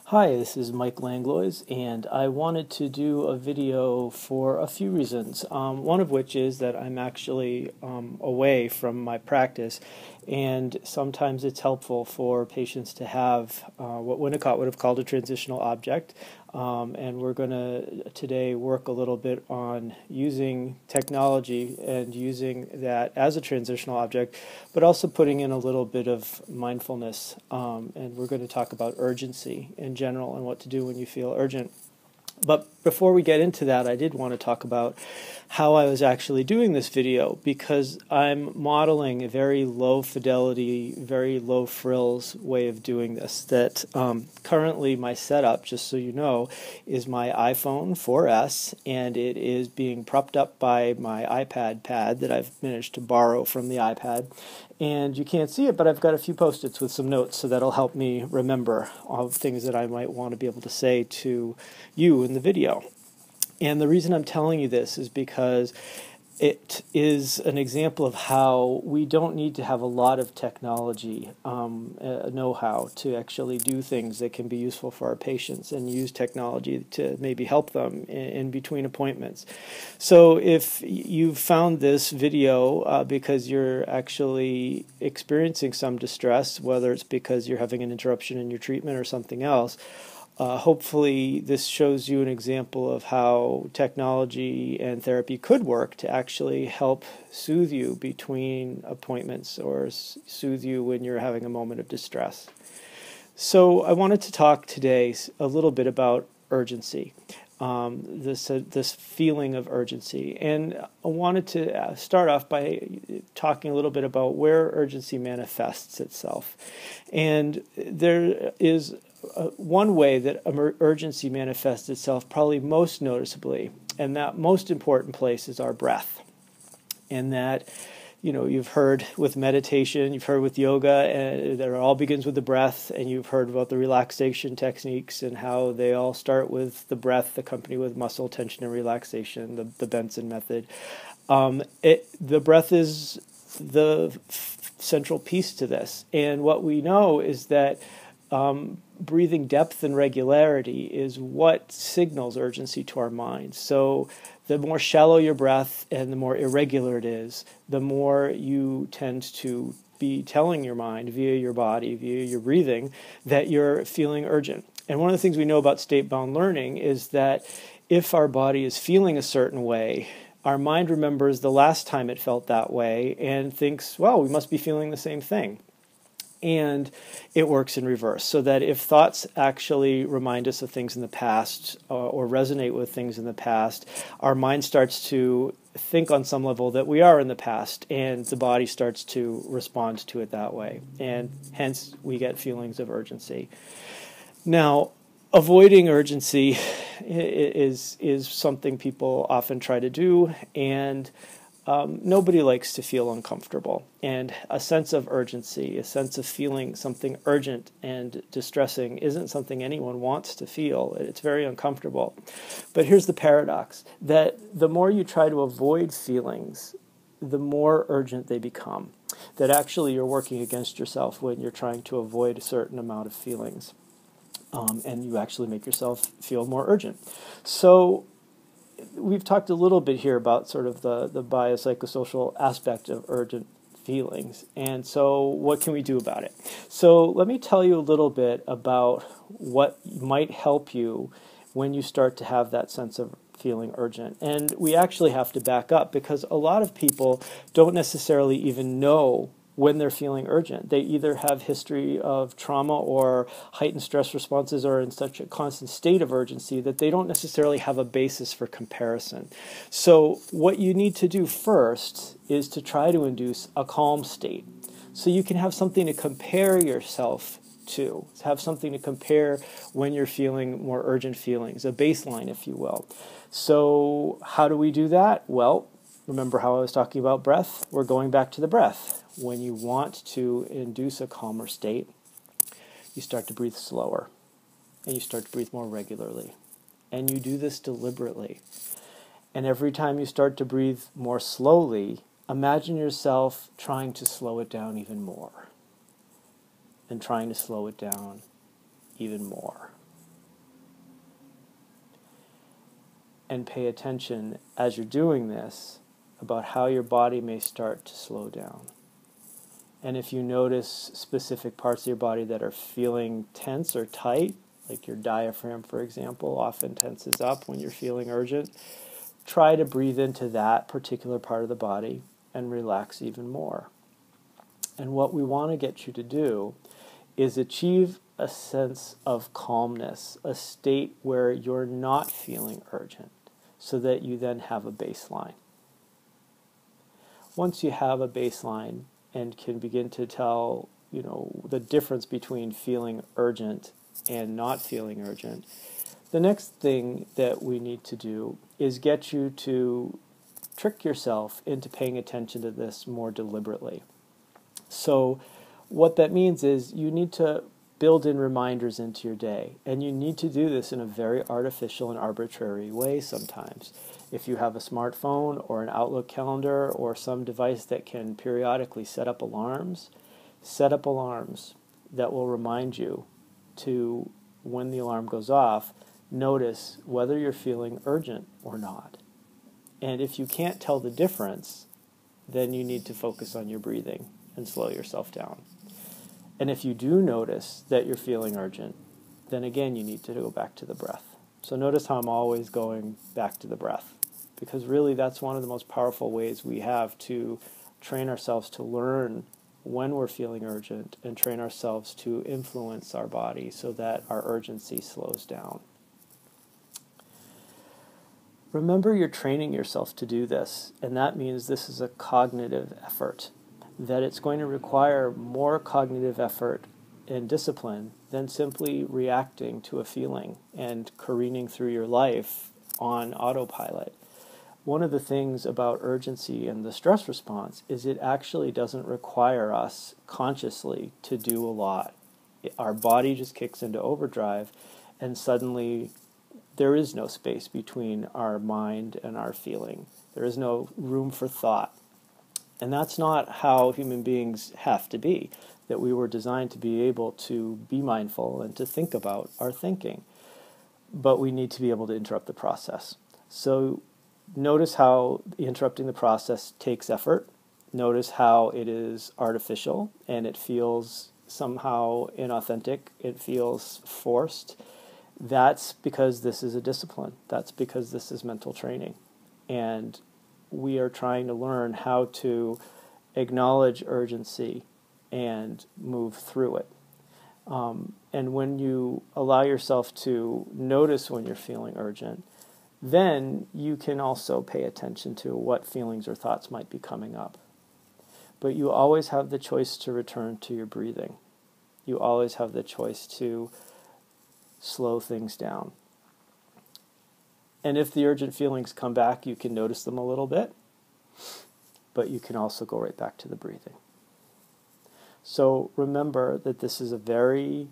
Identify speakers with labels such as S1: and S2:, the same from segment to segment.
S1: Hi, this is Mike Langlois, and I wanted to do a video for a few reasons. One of which is that I'm actually away from my practice, and sometimes it's helpful for patients to have what Winnicott would have called a transitional object. And we're going to today work a little bit on using technology and using that as a transitional object, but also putting in a little bit of mindfulness. And we're going to talk about urgency in general and what to do when you feel urgent. But before we get into that, I did want to talk about how I was actually doing this video, because I'm modeling a very low fidelity, very low frills way of doing this. That currently my setup, just so you know, is my iPhone 4S, and it is being propped up by my iPad pad that I've managed to borrow from the iPad. And you can't see it, but I've got a few Post-its with some notes, so that'll help me remember all the things that I might want to be able to say to you in the video. And the reason I'm telling you this is because it is an example of how we don't need to have a lot of technology know-how to actually do things that can be useful for our patients, and use technology to maybe help them in between appointments. So if you've found this video because you're actually experiencing some distress, whether it's because you're having an interruption in your treatment or something else, hopefully this shows you an example of how technology and therapy could work to actually help soothe you between appointments, or soothe you when you're having a moment of distress. So I wanted to talk today a little bit about urgency, this feeling of urgency. And I wanted to start off by talking a little bit about where urgency manifests itself. And there is one way that urgency manifests itself, probably most noticeably, and that most important place is our breath. And that, you've heard with meditation, you've heard with yoga, and that it all begins with the breath, and you've heard about the relaxation techniques and how they all start with the breath accompanied with muscle tension and relaxation, the Benson method. The breath is the central piece to this. And what we know is that breathing depth and regularity is what signals urgency to our mind. So the more shallow your breath and the more irregular it is, the more you tend to be telling your mind via your body, via your breathing, that you're feeling urgent. And one of the things we know about state-bound learning is that if our body is feeling a certain way, our mind remembers the last time it felt that way and thinks, well, we must be feeling the same thing. And it works in reverse, so that if thoughts actually remind us of things in the past or resonate with things in the past, our mind starts to think on some level that we are in the past, and the body starts to respond to it that way. And hence, we get feelings of urgency. Now, avoiding urgency is something people often try to do, and nobody likes to feel uncomfortable. And a sense of urgency, a sense of feeling something urgent and distressing, isn't something anyone wants to feel. It's very uncomfortable. But here's the paradox, that the more you try to avoid feelings, the more urgent they become. That actually you're working against yourself when you're trying to avoid a certain amount of feelings. And you actually make yourself feel more urgent. So we've talked a little bit here about sort of the biopsychosocial aspect of urgent feelings. And so what can we do about it? So let me tell you a little bit about what might help you when you start to have that sense of feeling urgent. And we actually have to back up, because a lot of people don't necessarily even know when they're feeling urgent. They either have history of trauma or heightened stress responses, or in such a constant state of urgency that they don't necessarily have a basis for comparison. So what you need to do first is to try to induce a calm state, so you can have something to compare yourself to, have something to compare when you're feeling more urgent feelings, a baseline, if you will. So how do we do that? Well, remember how I was talking about breath? We're going back to the breath. When you want to induce a calmer state, you start to breathe slower, and you start to breathe more regularly. And you do this deliberately. And every time you start to breathe more slowly, imagine yourself trying to slow it down even more, and trying to slow it down even more. and pay attention as you're doing this about how your body may start to slow down. And if you notice specific parts of your body that are feeling tense or tight, like your diaphragm, for example, often tenses up when you're feeling urgent, try to breathe into that particular part of the body and relax even more. And what we want to get you to do is achieve a sense of calmness, a state where you're not feeling urgent, so that you then have a baseline. Once you have a baseline and can begin to tell, the difference between feeling urgent and not feeling urgent, the next thing that we need to do is get you to trick yourself into paying attention to this more deliberately. So what that means is you need to build in reminders into your day, and you need to do this in a very artificial and arbitrary way sometimes. If you have a smartphone or an Outlook calendar or some device that can periodically set up alarms that will remind you to, when the alarm goes off, notice whether you're feeling urgent or not. And if you can't tell the difference, then you need to focus on your breathing and slow yourself down. And if you do notice that you're feeling urgent, then again you need to go back to the breath. So notice how I'm always going back to the breath, because really that's one of the most powerful ways we have to train ourselves to learn when we're feeling urgent and train ourselves to influence our body so that our urgency slows down. Remember, you're training yourself to do this, and that means this is a cognitive effort, that it's going to require more cognitive effort and discipline than simply reacting to a feeling and careening through your life on autopilot. One of the things about urgency and the stress response is it actually doesn't require us consciously to do a lot. Our body just kicks into overdrive, and suddenly there is no space between our mind and our feeling. There is no room for thought. And that's not how human beings have to be, that we were designed to be able to be mindful and to think about our thinking. But we need to be able to interrupt the process. So notice how interrupting the process takes effort. Notice how it is artificial and it feels somehow inauthentic. It feels forced. That's because this is a discipline. That's because this is mental training. And we are trying to learn how to acknowledge urgency and move through it. And when you allow yourself to notice when you're feeling urgent, then you can also pay attention to what feelings or thoughts might be coming up. But you always have the choice to return to your breathing. You always have the choice to slow things down. And if the urgent feelings come back, you can notice them a little bit, but you can also go right back to the breathing. So remember that this is a very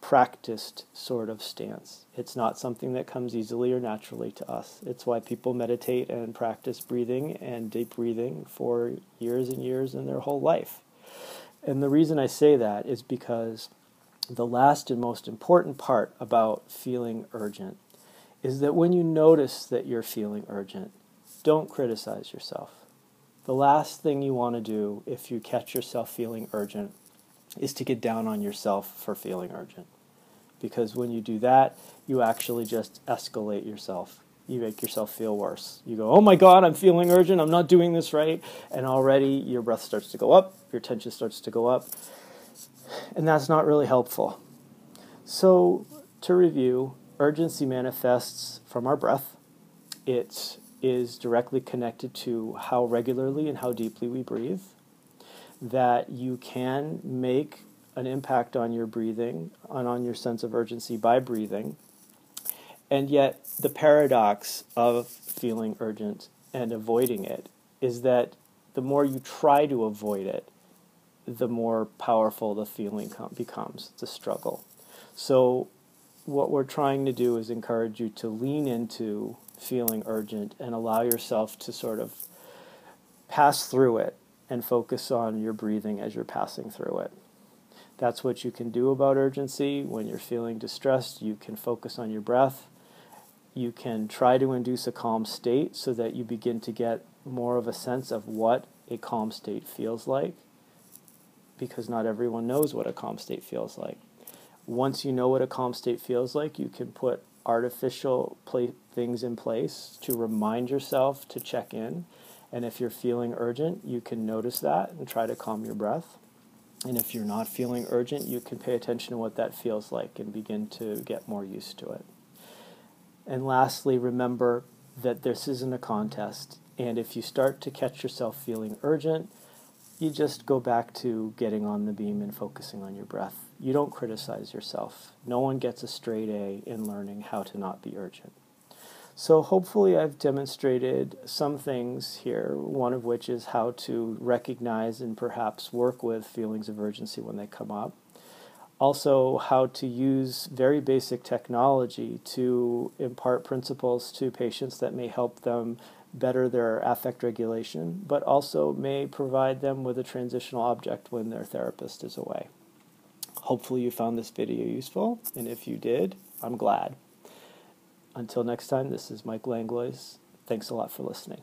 S1: practiced sort of stance. It's not something that comes easily or naturally to us. It's why people meditate and practice breathing and deep breathing for years and years in their whole life. And the reason I say that is because the last and most important part about feeling urgent is that when you notice that you're feeling urgent, don't criticize yourself. The last thing you want to do if you catch yourself feeling urgent is to get down on yourself for feeling urgent. Because when you do that, you actually just escalate yourself. You make yourself feel worse. You go, oh my God, I'm feeling urgent, I'm not doing this right. And already your breath starts to go up, your tension starts to go up. And that's not really helpful. So to review, urgency manifests from our breath. It is directly connected to how regularly and how deeply we breathe. That you can make an impact on your breathing and on your sense of urgency by breathing. And yet the paradox of feeling urgent and avoiding it is that the more you try to avoid it, the more powerful the feeling becomes. It's a struggle. So what we're trying to do is encourage you to lean into feeling urgent and allow yourself to sort of pass through it and focus on your breathing as you're passing through it. That's what you can do about urgency. When you're feeling distressed, you can focus on your breath. You can try to induce a calm state so that you begin to get more of a sense of what a calm state feels like, because not everyone knows what a calm state feels like. Once you know what a calm state feels like, you can put artificial things in place to remind yourself to check in. And if you're feeling urgent, you can notice that and try to calm your breath. And if you're not feeling urgent, you can pay attention to what that feels like and begin to get more used to it. And lastly, remember that this isn't a contest. And if you start to catch yourself feeling urgent, you just go back to getting on the beam and focusing on your breath. You don't criticize yourself. No one gets a straight A in learning how to not be urgent. So hopefully I've demonstrated some things here, one of which is how to recognize and perhaps work with feelings of urgency when they come up. Also, how to use very basic technology to impart principles to patients that may help them better their affect regulation, but also may provide them with a transitional object when their therapist is away. Hopefully you found this video useful, and if you did, I'm glad. Until next time, this is Mike Langlois. Thanks a lot for listening.